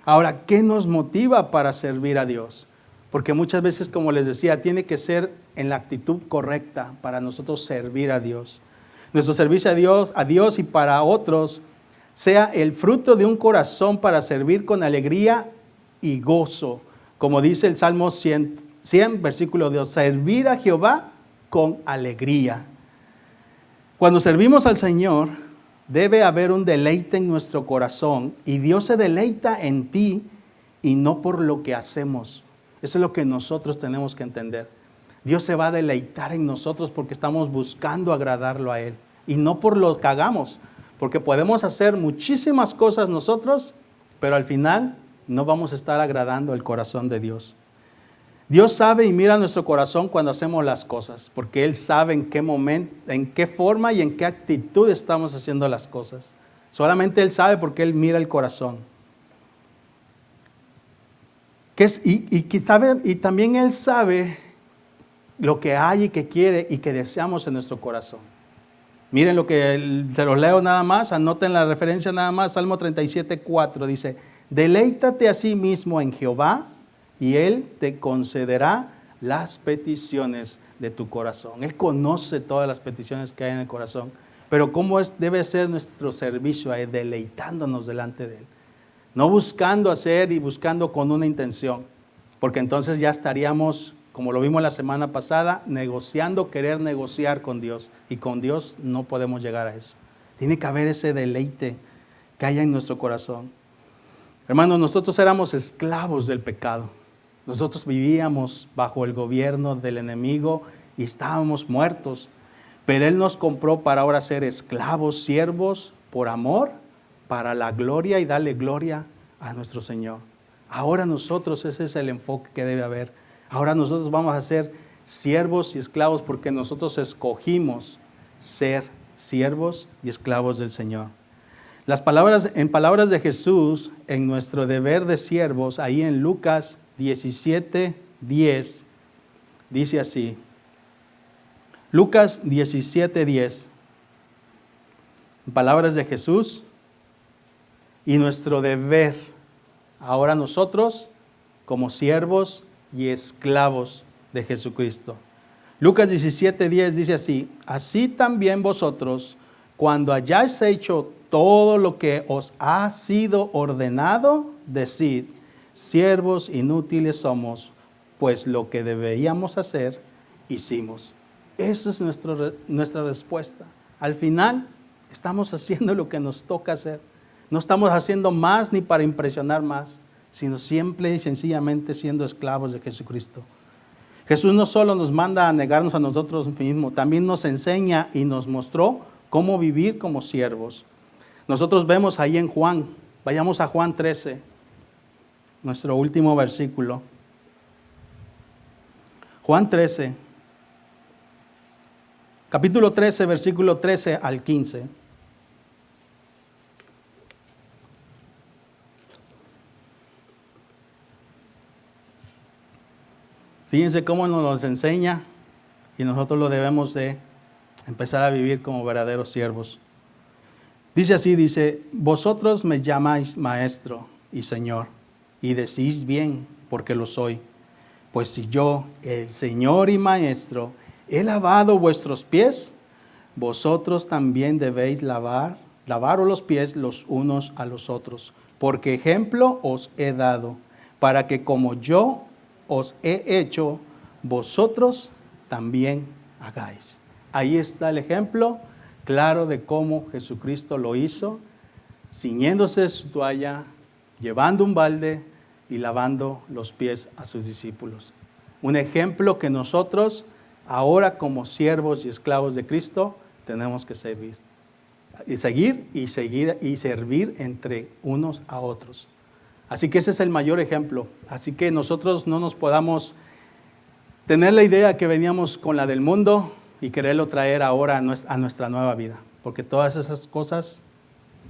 Speaker 1: Ahora, ¿qué nos motiva para servir a Dios? Porque muchas veces, como les decía, tiene que ser en la actitud correcta para nosotros servir a Dios. Nuestro servicio a Dios y para otros sea el fruto de un corazón para servir con alegría y gozo. Como dice el Salmo 100 versículo 2, servir a Jehová con alegría. Cuando servimos al Señor, debe haber un deleite en nuestro corazón y Dios se deleita en ti y no por lo que hacemos. Eso es lo que nosotros tenemos que entender. Dios se va a deleitar en nosotros porque estamos buscando agradarlo a Él y no por lo que hagamos, porque podemos hacer muchísimas cosas nosotros, pero al final no vamos a estar agradando el corazón de Dios. Dios sabe y mira nuestro corazón cuando hacemos las cosas, porque Él sabe en qué momento, en qué forma y en qué actitud estamos haciendo las cosas. Solamente Él sabe porque Él mira el corazón. Y también Él sabe lo que hay y que quiere y que deseamos en nuestro corazón. Miren lo que se los leo nada más, anoten la referencia nada más, Salmo 37:4 dice, deleítate a sí mismo en Jehová y Él te concederá las peticiones de tu corazón. Él conoce todas las peticiones que hay en el corazón, pero ¿cómo debe ser nuestro servicio a Él? Deleitándonos delante de Él. No buscando hacer y buscando con una intención, porque entonces ya estaríamos, como lo vimos la semana pasada, querer negociar con Dios. Y con Dios no podemos llegar a eso. Tiene que haber ese deleite que haya en nuestro corazón. Hermanos, nosotros éramos esclavos del pecado. Nosotros vivíamos bajo el gobierno del enemigo y estábamos muertos. Pero Él nos compró para ahora ser esclavos, siervos, por amor, para la gloria y darle gloria a nuestro Señor. Ahora nosotros, ese es el enfoque que debe haber. Ahora nosotros vamos a ser siervos y esclavos porque nosotros escogimos ser siervos y esclavos del Señor. En palabras de Jesús, en nuestro deber de siervos, ahí en Lucas 17:10, dice así. Lucas 17:10, en palabras de Jesús, y nuestro deber, ahora nosotros, como siervos y esclavos de Jesucristo. Lucas 17:10 dice así, así también vosotros, cuando hayáis hecho todo lo que os ha sido ordenado, decid, siervos inútiles somos, pues lo que debíamos hacer, hicimos. Esa es nuestra respuesta. Al final, estamos haciendo lo que nos toca hacer. No estamos haciendo más ni para impresionar más, sino simple y sencillamente siendo esclavos de Jesucristo. Jesús no solo nos manda a negarnos a nosotros mismos, también nos enseña y nos mostró cómo vivir como siervos. Nosotros vemos ahí en Juan, vayamos a Juan 13, nuestro último versículo. Juan 13, capítulo 13, versículo 13 al 15. Fíjense cómo nos enseña y nosotros lo debemos de empezar a vivir como verdaderos siervos. Dice así, vosotros me llamáis maestro y señor y decís bien porque lo soy. Pues si yo, el Señor y maestro, he lavado vuestros pies, vosotros también debéis lavaros los pies los unos a los otros. Porque ejemplo os he dado, para que como yo os he hecho, vosotros también hagáis. Ahí está el ejemplo claro de cómo Jesucristo lo hizo, ciñéndose su toalla, llevando un balde y lavando los pies a sus discípulos. Un ejemplo que nosotros, ahora como siervos y esclavos de Cristo, tenemos que servir. Y seguir y servir entre unos a otros. Así que ese es el mayor ejemplo. Así que nosotros no nos podamos tener la idea que veníamos con la del mundo y quererlo traer ahora a nuestra nueva vida. Porque todas esas cosas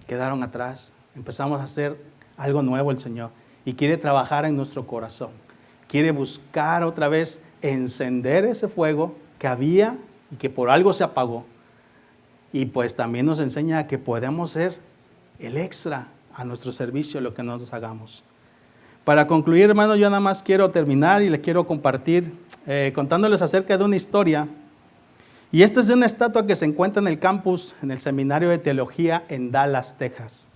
Speaker 1: quedaron atrás. Empezamos a hacer algo nuevo el Señor. Y quiere trabajar en nuestro corazón. Quiere buscar otra vez encender ese fuego que había y que por algo se apagó. Y pues también nos enseña que podemos ser el extra a nuestro servicio, lo que nosotros hagamos. Para concluir, hermanos, yo nada más quiero terminar y les quiero compartir contándoles acerca de una historia. Y esta es de una estatua que se encuentra en el campus, en el Seminario de Teología en Dallas, Texas.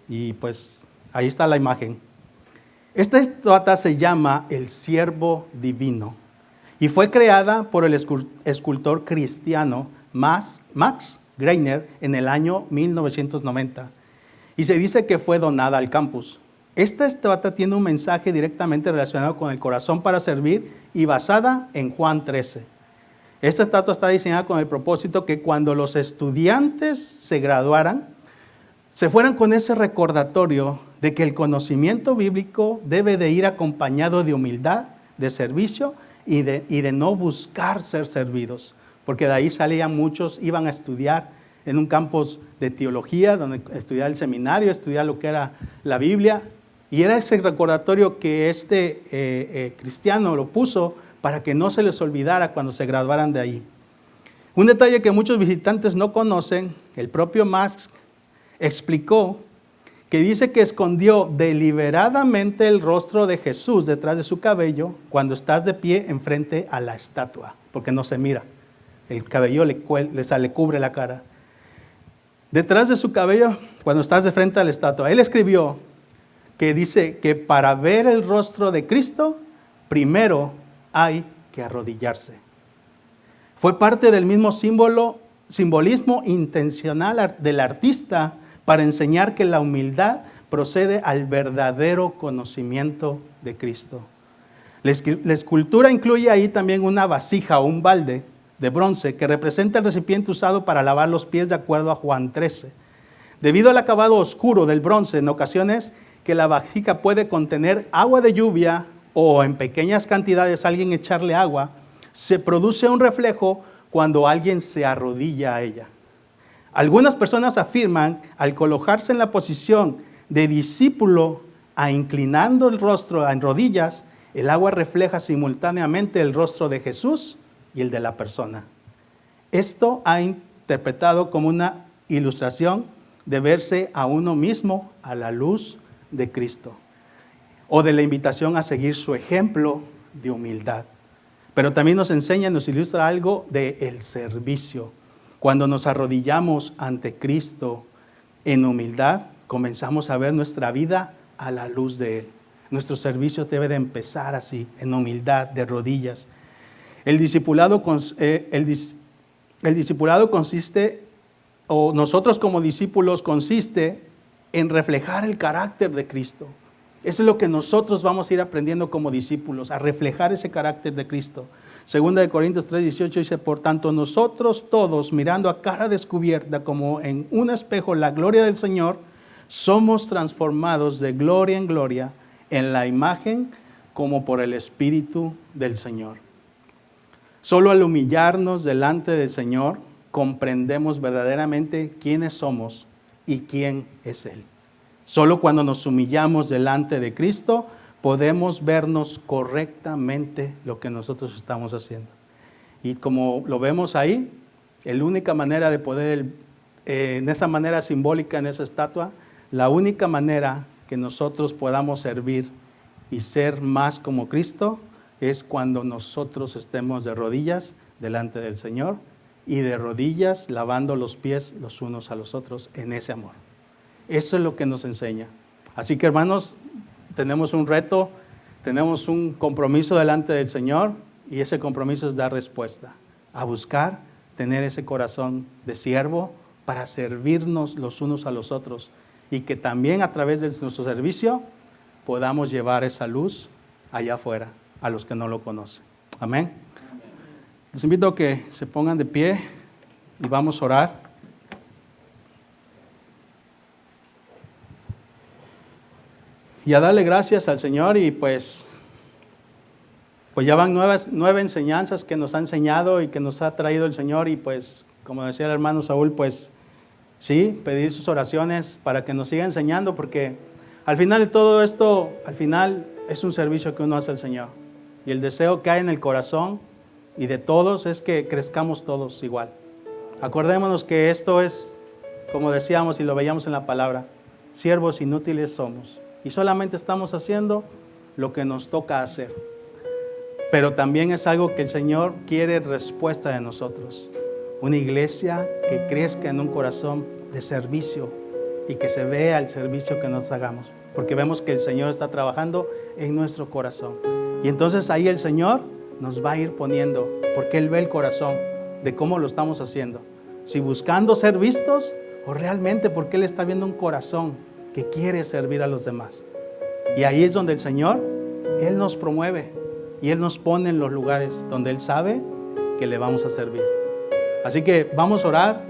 Speaker 1: Y pues ahí está la imagen. Esta estatua se llama el Siervo Divino y fue creada por el escultor cristiano Max Greiner en el año 1990 y se dice que fue donada al campus. Esta estatua tiene un mensaje directamente relacionado con el corazón para servir y basada en Juan 13. Esta estatua está diseñada con el propósito que cuando los estudiantes se graduaran, se fueran con ese recordatorio de que el conocimiento bíblico debe de ir acompañado de humildad, de servicio y de no buscar ser servidos. Porque de ahí salían muchos, iban a estudiar en un campus de teología, donde estudiar el seminario, estudiar lo que era la Biblia. Y era ese recordatorio que este cristiano lo puso para que no se les olvidara cuando se graduaran de ahí. Un detalle que muchos visitantes no conocen, el propio Max explicó que dice que escondió deliberadamente el rostro de Jesús detrás de su cabello cuando estás de pie enfrente a la estatua, porque no se mira. El cabello le cubre la cara. Detrás de su cabello, cuando estás de frente a la estatua, él escribió que dice que para ver el rostro de Cristo, primero hay que arrodillarse. Fue parte del mismo simbolismo intencional del artista para enseñar que la humildad procede al verdadero conocimiento de Cristo. La escultura incluye ahí también una vasija o un balde de bronce que representa el recipiente usado para lavar los pies de acuerdo a Juan 13. Debido al acabado oscuro del bronce, en ocasiones que la vasija puede contener agua de lluvia o en pequeñas cantidades alguien echarle agua, se produce un reflejo cuando alguien se arrodilla a ella. Algunas personas afirman, al colocarse en la posición de discípulo, inclinando el rostro en rodillas, el agua refleja simultáneamente el rostro de Jesús y el de la persona. Esto ha interpretado como una ilustración de verse a uno mismo a la luz de Cristo, o de la invitación a seguir su ejemplo de humildad. Pero también nos enseña, nos ilustra algo del servicio. Cuando nos arrodillamos ante Cristo en humildad, comenzamos a ver nuestra vida a la luz de Él. Nuestro servicio debe de empezar así, en humildad, de rodillas. El discipulado consiste, o nosotros como discípulos consiste en reflejar el carácter de Cristo. Eso es lo que nosotros vamos a ir aprendiendo como discípulos, a reflejar ese carácter de Cristo. Segunda de Corintios 3:18 dice, por tanto nosotros todos, mirando a cara descubierta como en un espejo la gloria del Señor, somos transformados de gloria en gloria en la imagen como por el Espíritu del Señor. Solo al humillarnos delante del Señor, comprendemos verdaderamente quiénes somos y quién es Él. Solo cuando nos humillamos delante de Cristo, podemos vernos correctamente lo que nosotros estamos haciendo. Y como lo vemos ahí, la única manera de poder, en esa manera simbólica, en esa estatua, la única manera que nosotros podamos servir y ser más como Cristo es cuando nosotros estemos de rodillas delante del Señor y de rodillas lavando los pies los unos a los otros en ese amor. Eso es lo que nos enseña. Así que, hermanos, tenemos un reto, tenemos un compromiso delante del Señor y ese compromiso es dar respuesta, a buscar tener ese corazón de siervo para servirnos los unos a los otros y que también a través de nuestro servicio podamos llevar esa luz allá afuera a los que no lo conocen. Amén. Les invito a que se pongan de pie y vamos a orar. Y a darle gracias al Señor y pues ya van nueve enseñanzas que nos ha enseñado y que nos ha traído el Señor y pues como decía el hermano Saúl, pues sí, pedir sus oraciones para que nos siga enseñando porque al final de todo esto, al final es un servicio que uno hace al Señor y el deseo que hay en el corazón y de todos es que crezcamos todos igual. Acordémonos que esto es, como decíamos y lo veíamos en la palabra, siervos inútiles somos y solamente estamos haciendo lo que nos toca hacer. Pero también es algo que el Señor quiere respuesta de nosotros. Una iglesia que crezca en un corazón de servicio y que se vea el servicio que nos hagamos. Porque vemos que el Señor está trabajando en nuestro corazón. Y entonces ahí el Señor nos va a ir poniendo, porque Él ve el corazón de cómo lo estamos haciendo. Si buscando ser vistos o realmente porque Él está viendo un corazón que quiere servir a los demás. Y ahí es donde el Señor, Él nos promueve y Él nos pone en los lugares donde Él sabe que le vamos a servir. Así que vamos a orar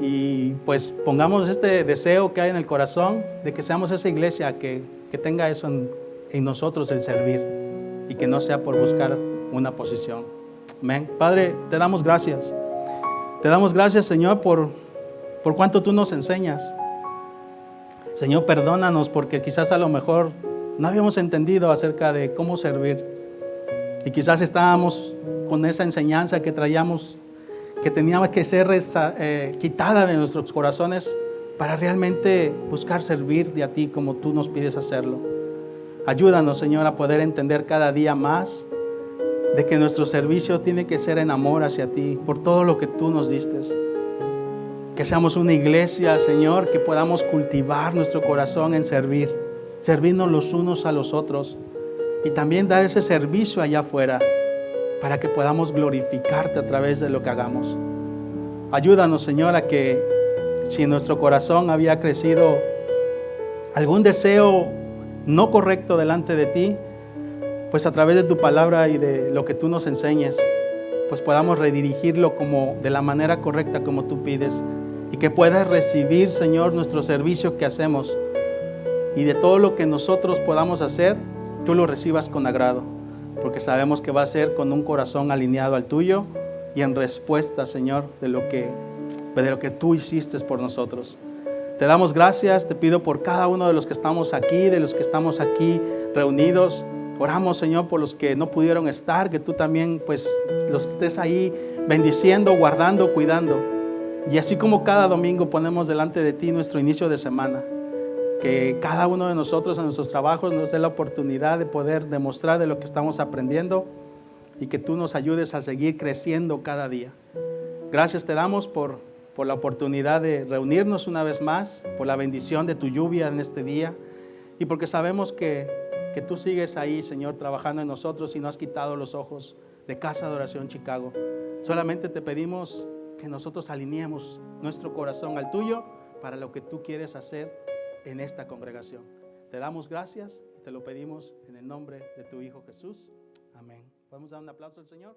Speaker 1: y pues pongamos este deseo que hay en el corazón de que seamos esa iglesia que tenga eso en nosotros, el servir, y que no sea por buscar una posición. Amén. Padre, te damos gracias. Te damos gracias, Señor, por cuanto tú nos enseñas. Señor, perdónanos porque quizás a lo mejor no habíamos entendido acerca de cómo servir. Y quizás estábamos con esa enseñanza que traíamos, que tenía que ser quitada de nuestros corazones para realmente buscar servirte a ti como tú nos pides hacerlo. Ayúdanos, Señor, a poder entender cada día más de que nuestro servicio tiene que ser en amor hacia ti, por todo lo que tú nos diste. Que seamos una iglesia, Señor, que podamos cultivar nuestro corazón en servirnos los unos a los otros y también dar ese servicio allá afuera para que podamos glorificarte a través de lo que hagamos. Ayúdanos, Señor, a que si en nuestro corazón había crecido algún deseo no correcto delante de ti, pues a través de tu palabra y de lo que tú nos enseñes, pues podamos redirigirlo como de la manera correcta como tú pides y que puedas recibir, Señor, nuestro servicio que hacemos y de todo lo que nosotros podamos hacer, tú lo recibas con agrado, porque sabemos que va a ser con un corazón alineado al tuyo y en respuesta, Señor, de lo que tú hiciste por nosotros. Te damos gracias, te pido por cada uno de los que estamos aquí, de los que estamos aquí reunidos. Oramos, Señor, por los que no pudieron estar, que tú también pues los estés ahí bendiciendo, guardando, cuidando. Y así como cada domingo ponemos delante de ti nuestro inicio de semana, que cada uno de nosotros en nuestros trabajos nos dé la oportunidad de poder demostrar de lo que estamos aprendiendo y que tú nos ayudes a seguir creciendo cada día. Gracias te damos por la oportunidad de reunirnos una vez más, por la bendición de tu lluvia en este día y porque sabemos que tú sigues ahí, Señor, trabajando en nosotros y no has quitado los ojos de Casa de Oración Chicago. Solamente te pedimos que nosotros alineemos nuestro corazón al tuyo para lo que tú quieres hacer en esta congregación. Te damos gracias y te lo pedimos en el nombre de tu Hijo Jesús. Amén. ¿Podemos dar un aplauso al Señor?